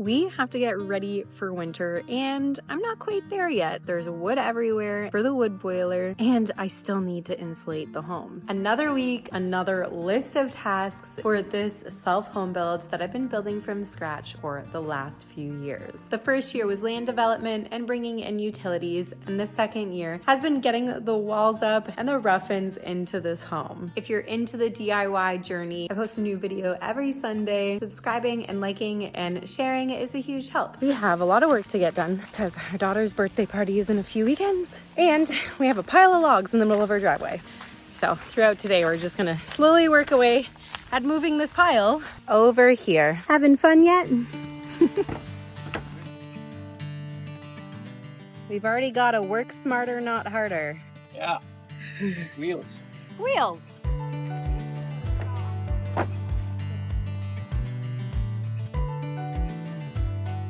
We have to get ready for winter, and I'm not quite there yet. There's wood everywhere for the wood boiler, and I still need to insulate the home. Another week, another list of tasks for this self-home build that I've been building from scratch for the last few years. The first year was land development and bringing in utilities, and the second year has been getting the walls up and the rough-ins into this home. If you're into the DIY journey, I post a new video every Sunday. Subscribing and liking and sharing is a huge help. We have a lot of work to get done because our daughter's birthday party is in a few weekends, and we have a pile of logs in the middle of our driveway. So throughout today, we're just gonna slowly work away at moving this pile over here. Having fun yet? We've already got to work smarter, not harder. Yeah. Wheels. Wheels.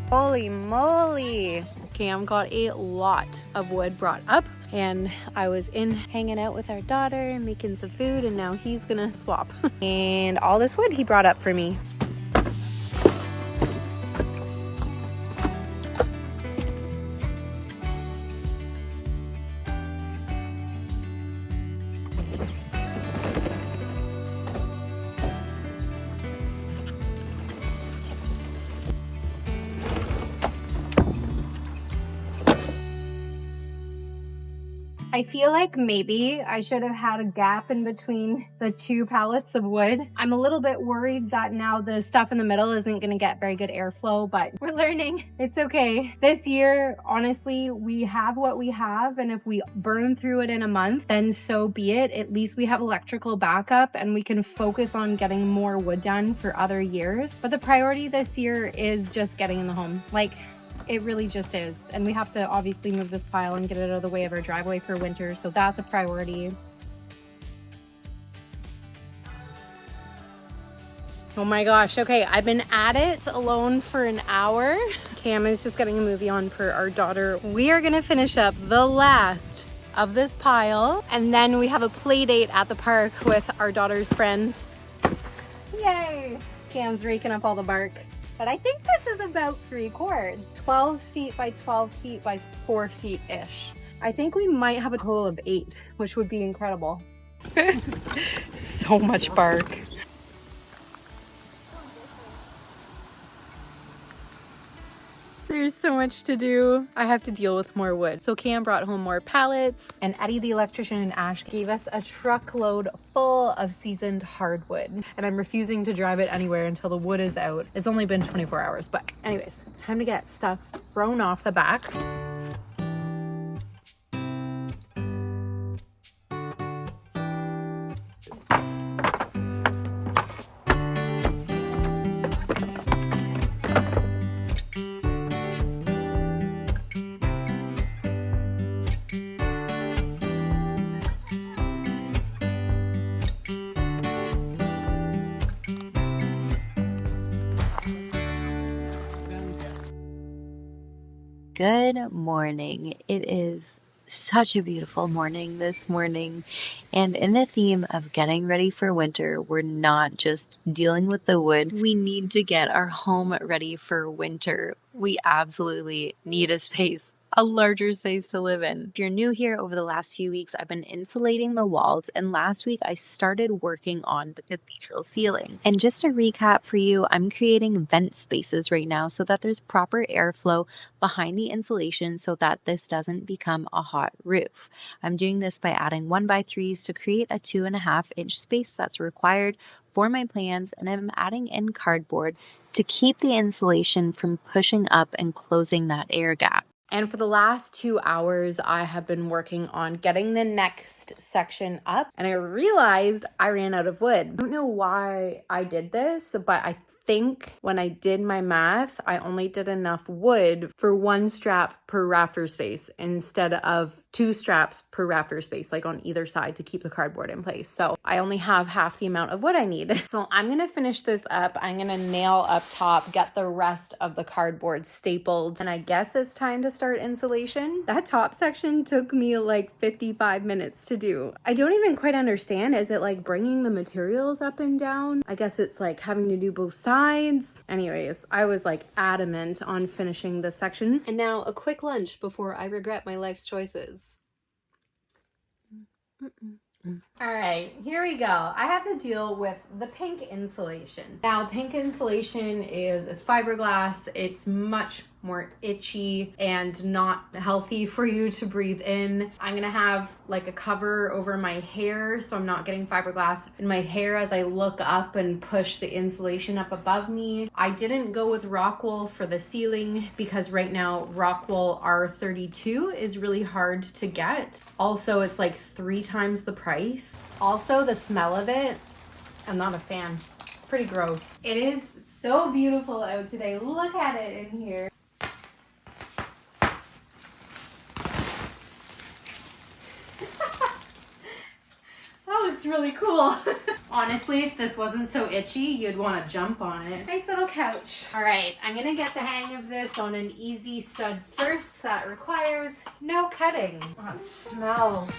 Holy moly. Cam got a lot of wood brought up, and I was in hanging out with our daughter and making some food, and now he's gonna swap. And all this wood he brought up for me. I feel like maybe I should have had a gap in between the two pallets of wood. I'm a little bit worried that now the stuff in the middle isn't going to get very good airflow, but we're learning. It's okay. This year, honestly, we have what we have, and if we burn through it in a month, then so be it. At least we have electrical backup and we can focus on getting more wood done for other years. But the priority this year is just getting in the home. It really just is. And we have to obviously move this pile and get it out of the way of our driveway for winter. So that's a priority. Oh my gosh. Okay, I've been at it alone for an hour. Cam is just getting a movie on for our daughter. We are gonna finish up the last of this pile, and then we have a play date at the park with our daughter's friends. Yay! Cam's raking up all the bark. But I think this is about 3 cords, 12 feet by 12 feet by 4 feet-ish. I think we might have a total of 8, which would be incredible. So much bark. There's so much to do. I have to deal with more wood. So Cam brought home more pallets, and Eddie the electrician and Ash gave us a truckload full of seasoned hardwood. And I'm refusing to drive it anywhere until the wood is out. It's only been 24 hours, but anyways, time to get stuff thrown off the back. Good morning. It is such a beautiful morning this morning, and in the theme of getting ready for winter, we're not just dealing with the wood. We need to get our home ready for winter. We absolutely need a larger space to live in. If you're new here, over the last few weeks, I've been insulating the walls, and last week I started working on the cathedral ceiling. And just to recap for you, I'm creating vent spaces right now so that there's proper airflow behind the insulation so that this doesn't become a hot roof. I'm doing this by adding 1x3s to create a 2.5-inch space that's required for my plans, and I'm adding in cardboard to keep the insulation from pushing up and closing that air gap. And for the last 2 hours, I have been working on getting the next section up, and I realized I ran out of wood. I don't know why I did this, but I think when I did my math, I only did enough wood for 1 strap per rafter space instead of 2 straps per rafter space, like on either side, to keep the cardboard in place. So I only have half the amount of wood I need. So I'm gonna finish this up. I'm gonna nail up top, get the rest of the cardboard stapled, and I guess it's time to start insulation. That top section took me like 55 minutes to do. I don't even quite understand. Is it like bringing the materials up and down? I guess it's like having to do both sides. sides. Anyways, I was like adamant on finishing this section. And now a quick lunch before I regret my life's choices. All right, here we go. I have to deal with the pink insulation. Now, pink insulation is fiberglass. It's much more itchy and not healthy for you to breathe in. I'm gonna have like a cover over my hair so I'm not getting fiberglass in my hair as I look up and push the insulation up above me. I didn't go with rock wool for the ceiling because right now rock wool R32 is really hard to get. Also, it's like 3 times the price. Also, the smell of it, I'm not a fan. It's pretty gross. It is so beautiful out today. Look at it in here. That looks really cool. Honestly, if this wasn't so itchy, you'd want to jump on it. Nice little couch. All right, I'm gonna get the hang of this on an easy stud first. That requires no cutting. Oh, it smells.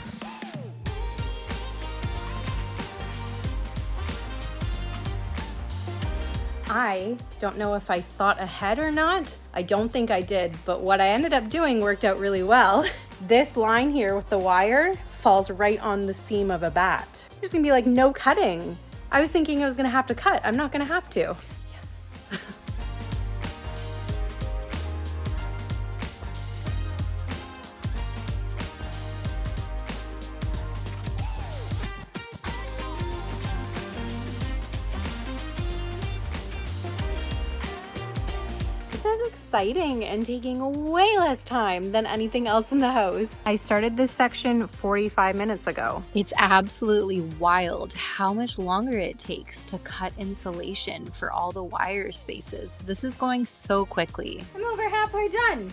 I don't know if I thought ahead or not. I don't think I did, but what I ended up doing worked out really well. This line here with the wire falls right on the seam of a bat. There's gonna be like no cutting. I was thinking I was gonna have to cut. I'm not gonna have to. Yes. This is exciting and taking way less time than anything else in the house. I started this section 45 minutes ago. It's absolutely wild how much longer it takes to cut insulation for all the wire spaces. This is going so quickly. I'm over halfway done.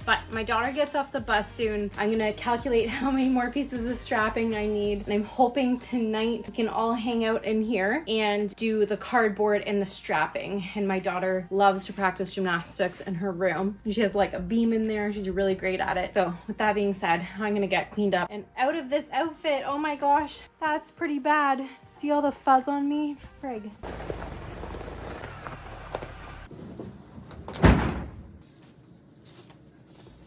But my daughter gets off the bus soon. I'm gonna calculate how many more pieces of strapping I need. And I'm hoping tonight we can all hang out in here and do the cardboard and the strapping. And my daughter loves to practice gymnastics in her room. She has like a beam in there. She's really great at it. So with that being said, I'm gonna get cleaned up and out of this outfit. Oh my gosh, that's pretty bad. See all the fuzz on me? Frig.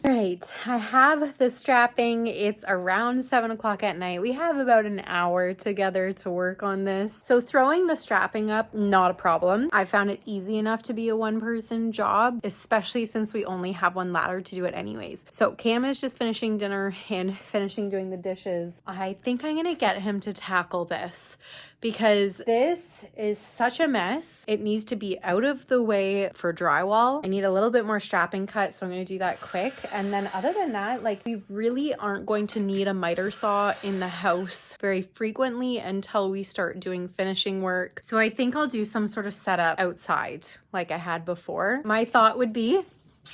Right, I have the strapping. It's around 7 o'clock at night. We have about an hour together to work on this. So throwing the strapping up, not a problem. I found it easy enough to be a one-person job, especially since we only have one ladder to do it anyways. So Cam is just finishing dinner and finishing doing the dishes. I think I'm gonna get him to tackle this because this is such a mess. It needs to be out of the way for drywall. I need a little bit more strapping cut, so I'm gonna do that quick. And then other than that, like we really aren't going to need a miter saw in the house very frequently until we start doing finishing work. So I think I'll do some sort of setup outside like I had before. My thought would be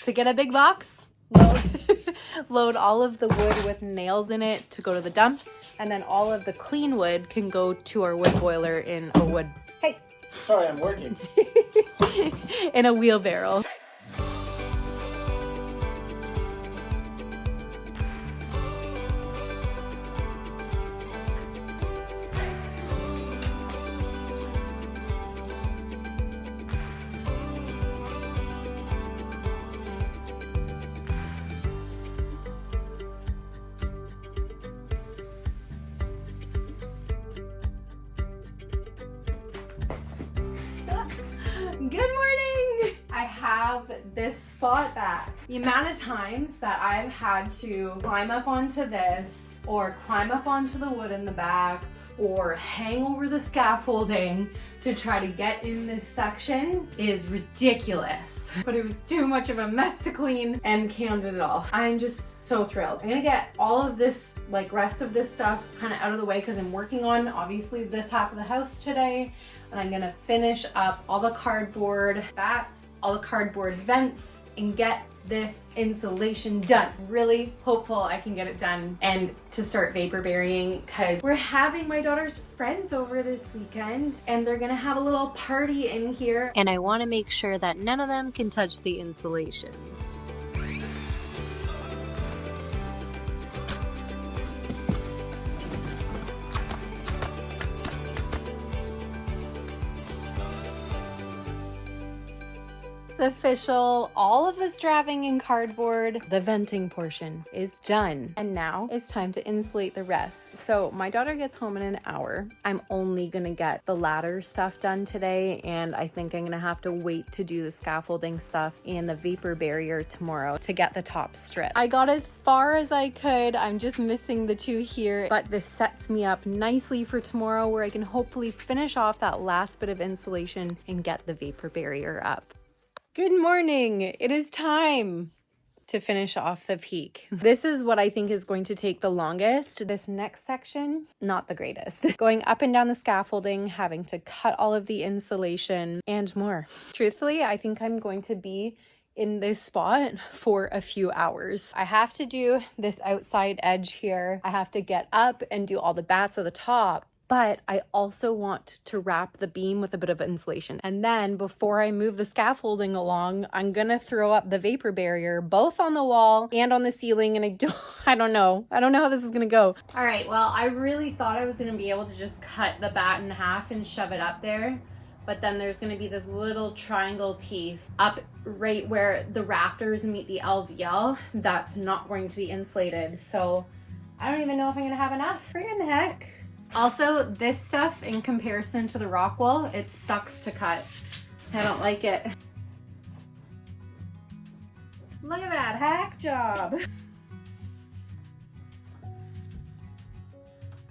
to get a big box, load all of the wood with nails in it to go to the dump, and then all of the clean wood can go to our wood boiler in a wood, hey, Sorry, I'm working. in a wheelbarrow. Good morning! I have this spot back. The amount of times that I've had to climb up onto this or climb up onto the wood in the back or hang over the scaffolding to try to get in this section is ridiculous. But it was too much of a mess to clean and Cam did it all. I'm just so thrilled. I'm gonna get all of this, like rest of this stuff kind of out of the way because I'm working on obviously this half of the house today. And I'm gonna finish up all the cardboard bats, all the cardboard vents, and get this insulation done. Really hopeful I can get it done and to start vapor burying because we're having my daughter's friends over this weekend and they're gonna have a little party in here. And I want to make sure that none of them can touch the insulation. It's official. All of the strapping and cardboard, the venting portion is done. And now it's time to insulate the rest. So my daughter gets home in an hour. I'm only gonna get the ladder stuff done today, and I think I'm gonna have to wait to do the scaffolding stuff and the vapor barrier tomorrow to get the top strip. I got as far as I could. I'm just missing the two here, but this sets me up nicely for tomorrow where I can hopefully finish off that last bit of insulation and get the vapor barrier up. Good morning. It is time to finish off the peak. This is what I think is going to take the longest. This next section, not the greatest. Going up and down the scaffolding, having to cut all of the insulation and more. Truthfully, I think I'm going to be in this spot for a few hours. I have to do this outside edge here. I have to get up and do all the bats at the top. But I also want to wrap the beam with a bit of insulation. And then before I move the scaffolding along, I'm gonna throw up the vapor barrier, both on the wall and on the ceiling. And I don't know how this is gonna go. All right, well, I really thought I was gonna be able to just cut the bat in half and shove it up there. But then there's gonna be this little triangle piece up right where the rafters meet the LVL that's not going to be insulated. So I don't even know if I'm gonna have enough. Friggin' heck. Also, this stuff in comparison to the rock wall, it sucks to cut. I don't like it. Look at that hack job.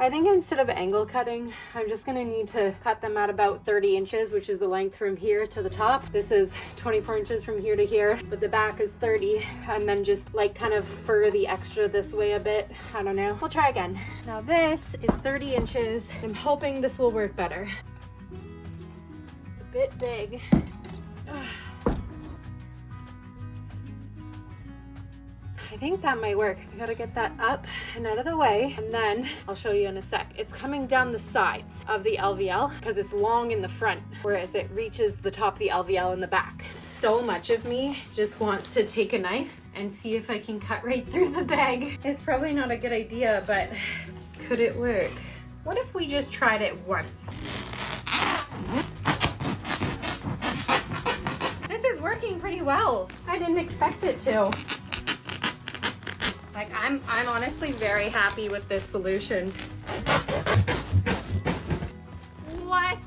I think instead of angle cutting, I'm just gonna need to cut them at about 30 inches, which is the length from here to the top. This is 24 inches from here to here, but the back is 30, and then just like kind of fur the extra this way a bit. I don't know. We'll try again. Now this is 30 inches. I'm hoping this will work better. It's a bit big. I think that might work. I gotta get that up and out of the way, and then I'll show you in a sec. It's coming down the sides of the LVL because it's long in the front, whereas it reaches the top of the LVL in the back. So much of me just wants to take a knife and see if I can cut right through the bag. It's probably not a good idea, but could it work? What if we just tried it once? This is working pretty well. I didn't expect it to. Like, I'm honestly very happy with this solution. What?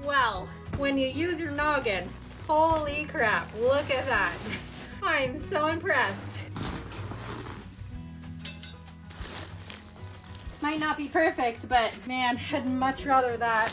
Well, when you use your noggin, holy crap, look at that. I'm so impressed. Might not be perfect, but man, I'd much rather that.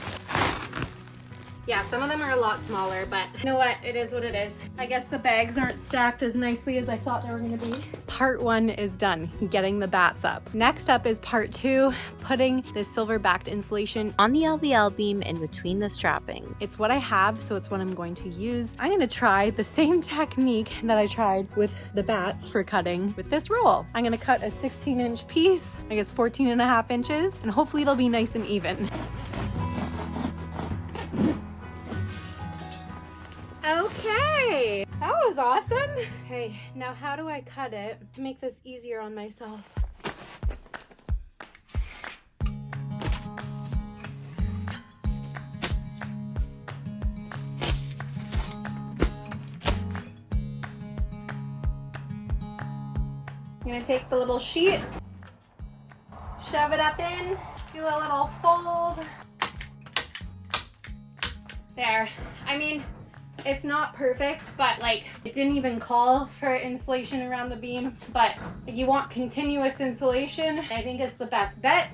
Yeah, some of them are a lot smaller, but you know what? It is what it is. I guess the bags aren't stacked as nicely as I thought they were gonna be. Part 1 is done, getting the bats up. Next up is part 2, putting this silver-backed insulation On the LVL beam in between the strapping. It's what I have, so it's what I'm going to use. I'm gonna try the same technique that I tried with the bats for cutting with this roll. I'm gonna cut a 16-inch piece, I guess 14.5 inches, and hopefully it'll be nice and even. Okay, that was awesome. Okay, now how do I cut it to make this easier on myself? I'm gonna take the little sheet, shove it up in, do a little fold. There. I mean, it's not perfect, but like it didn't even call for insulation around the beam, but if you want continuous insulation, I think it's the best bet.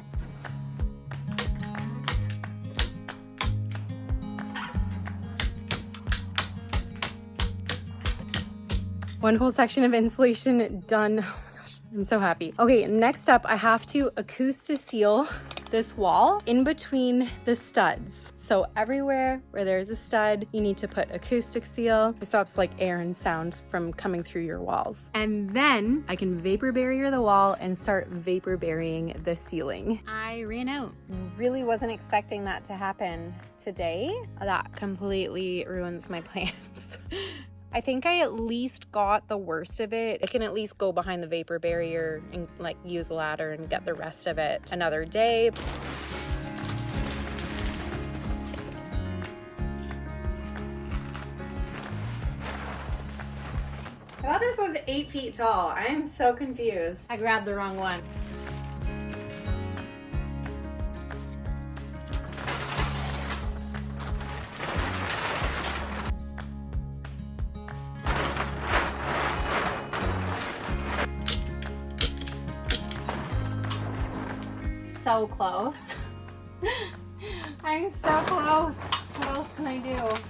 One whole section of insulation done. Oh my gosh, I'm so happy. Okay, next up, I have to acoustic seal this wall in between the studs. So everywhere where there's a stud, you need to put acoustic seal. It stops like air and sound from coming through your walls. And then I can vapor barrier the wall and start vapor burying the ceiling. I ran out. Really wasn't expecting that to happen today. That completely ruins my plans. I think I at least got the worst of it. I can at least go behind the vapor barrier and like use a ladder and get the rest of it another day. I thought this was 8 feet tall. I am so confused. I grabbed the wrong one. So close. I'm so close. What else can I do?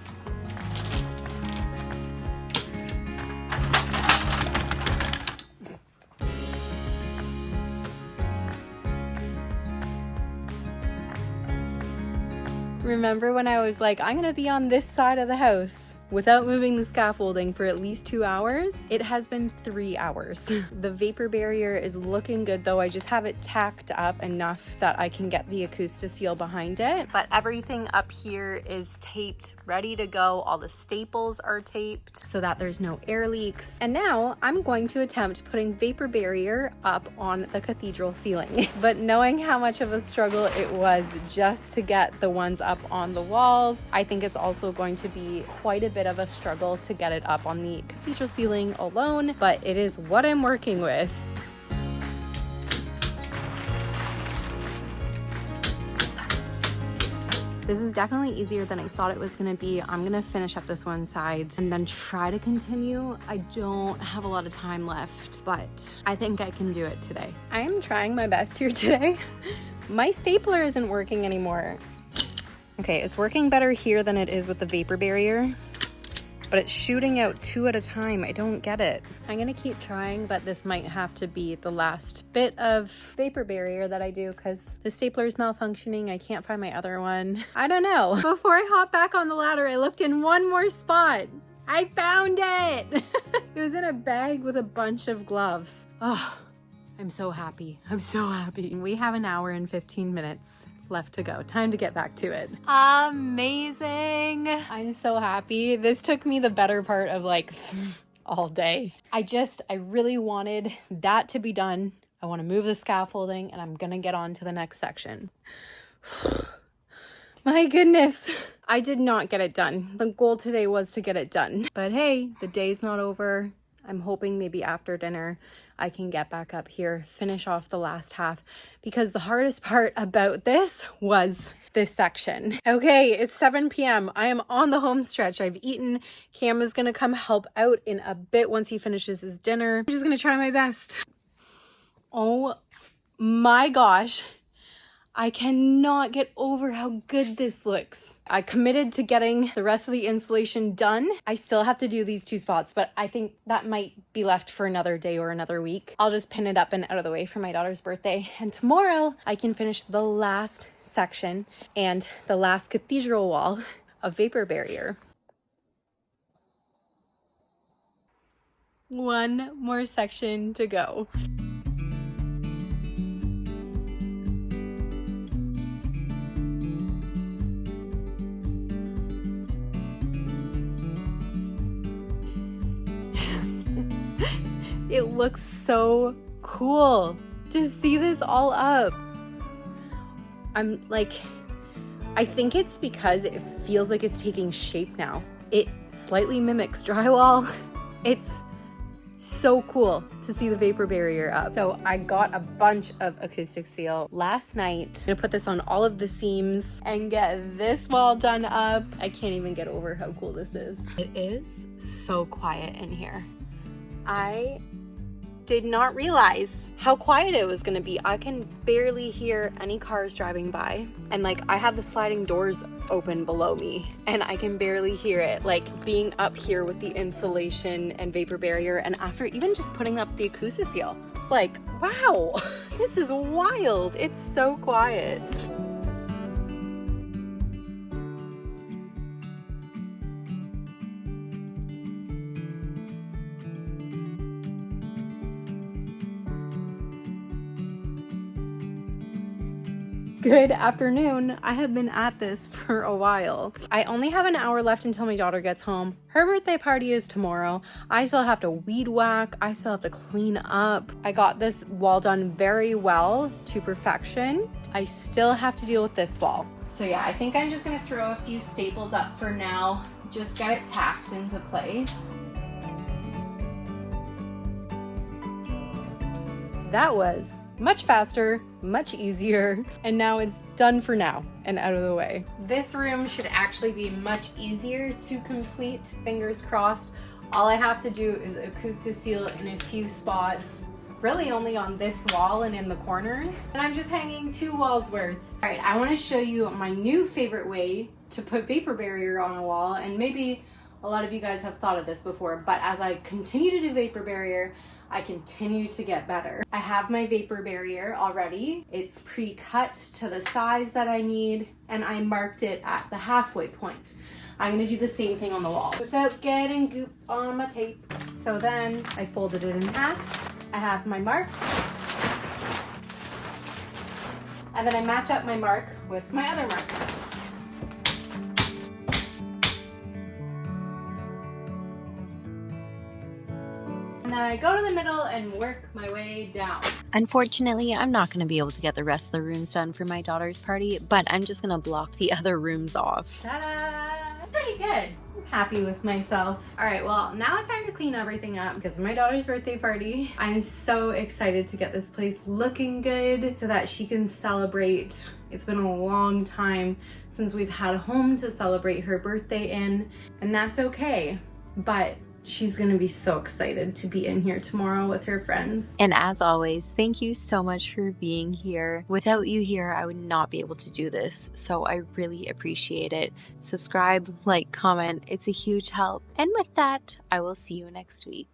Remember when I was like, I'm gonna be on this side of the house without moving the scaffolding for at least 2 hours? It has been 3 hours. The vapor barrier is looking good though. I just have it tacked up enough that I can get the Acousti-Seal behind it. But everything up here is taped, ready to go. All the staples are taped so that there's no air leaks. And now I'm going to attempt putting vapor barrier up on the cathedral ceiling. But knowing how much of a struggle it was just to get the ones up on the walls, I think it's also going to be quite a bit of a struggle to get it up on the cathedral ceiling alone, but it is what I'm working with. This is definitely easier than I thought it was gonna be. I'm gonna finish up this one side and then try to continue. I don't have a lot of time left, but I think I can do it today. I am trying my best here today. My stapler isn't working anymore. Okay, it's working better here than it is with the vapor barrier, but it's shooting out 2 at a time. I don't get it. I'm gonna keep trying, but this might have to be the last bit of vapor barrier that I do because the stapler is malfunctioning. I can't find my other one. I don't know. Before I hop back on the ladder, I looked in one more spot. I found it. It was in a bag with a bunch of gloves. Oh, I'm so happy. I'm so happy. We have an hour and 15 minutes left to go. Time to get back to it. Amazing. I'm so happy. This took me the better part of like all day. I really wanted that to be done. I want to move the scaffolding and I'm gonna get on to the next section. My goodness. I did not get it done. The goal today was to get it done. But hey, the day's not over. I'm hoping maybe after dinner I can get back up here, finish off the last half, because the hardest part about this was this section. Okay, it's 7 p.m. I am on the home stretch. I've eaten. Cam is gonna come help out in a bit once he finishes his dinner. I'm just gonna try my best. Oh my gosh. I cannot get over how good this looks. I committed to getting the rest of the insulation done. I still have to do these 2 spots, but I think that might be left for another day or another week. I'll just pin it up and out of the way for my daughter's birthday. And tomorrow I can finish the last section and the last cathedral wall of vapor barrier. One more section to go. It looks so cool to see this all up. I'm like, I think it's because it feels like it's taking shape now. It slightly mimics drywall. It's so cool to see the vapor barrier up. So I got a bunch of Acousti-Seal last night. I'm gonna put this on all of the seams and get this wall done up. I can't even get over how cool this is. It is so quiet in here. I did not realize how quiet it was gonna be. I can barely hear any cars driving by. And like, I have the sliding doors open below me and I can barely hear it. Like being up here with the insulation and vapor barrier, and after even just putting up the Acousti-Seal, it's like, wow, this is wild. It's so quiet. Good afternoon. I have been at this for a while. I only have an hour left until my daughter gets home. Her birthday party is tomorrow. I still have to weed whack. I still have to clean up. I got this wall done very well to perfection. I still have to deal with this wall. So yeah, I think I'm just gonna throw a few staples up for now. Just get it tacked into place. That was much faster, much easier, and now it's done for now and out of the way. This room should actually be much easier to complete, fingers crossed. All I have to do is acoustic seal in a few spots, really only on this wall and in the corners. And I'm just hanging 2 walls worth. All right, I want to show you my new favorite way to put vapor barrier on a wall, and maybe a lot of you guys have thought of this before, but as I continue to do vapor barrier, I continue to get better. I have my vapor barrier already. It's pre-cut to the size that I need, and I marked it at the halfway point. I'm gonna do the same thing on the wall without getting goop on my tape. So then I folded it in half. I have my mark. And then I match up my mark with my other mark. And then I go to the middle and work my way down. Unfortunately, I'm not going to be able to get the rest of the rooms done for my daughter's party, but I'm just going to block the other rooms off. Ta-da! That's pretty good. I'm happy with myself. All right, well, now it's time to clean everything up because of my daughter's birthday party. I'm so excited to get this place looking good so that she can celebrate. It's been a long time since we've had a home to celebrate her birthday in, and that's okay. But she's gonna be so excited to be in here tomorrow with her friends. And as always, thank you so much for being here. Without you here, I would not be able to do this, so I really appreciate it. Subscribe, like, comment, it's a huge help. And with that, I will see you next week.